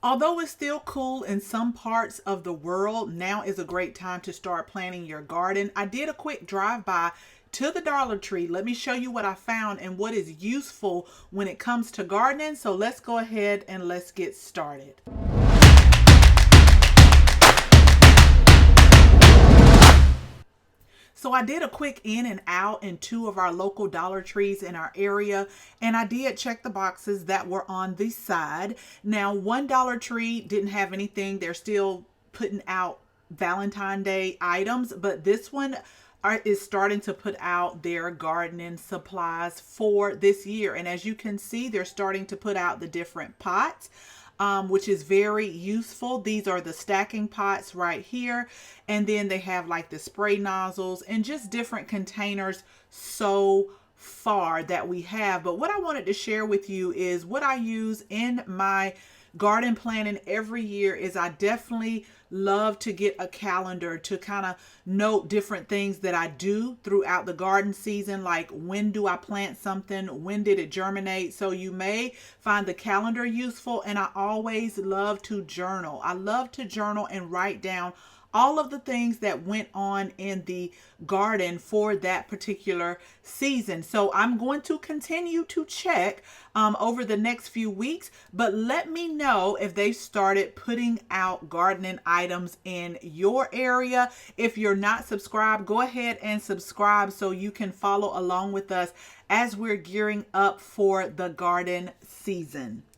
Although it's still cool in some parts of the world, now is a great time to start planting your garden. I did a quick drive-by to the Dollar Tree. Let me show you what I found and what is useful when it comes to gardening. So let's go ahead and let's get started. So I did a quick in and out in two of our local Dollar Trees in our area, and I did check the boxes that were on the side. Now, one Dollar Tree didn't have anything. They're still putting out Valentine's Day items, but this one is starting to put out their gardening supplies for this year. And as you can see, they're starting to put out the different pots. Which is very useful. These are the stacking pots right here. And then they have like the spray nozzles and just different containers so far that we have. But what I wanted to share with you is what I use in my garden planning every year is I definitely love to get a calendar to kind of note different things that I do throughout the garden season, like when do I plant something, when did it germinate. So you may find the calendar useful, and I always love to journal. I love to journal and write down all of the things that went on in the garden for that particular season. So I'm going to continue to check over the next few weeks, but let me know if they started putting out gardening items in your area. If you're not subscribed, go ahead and subscribe so you can follow along with us as we're gearing up for the garden season.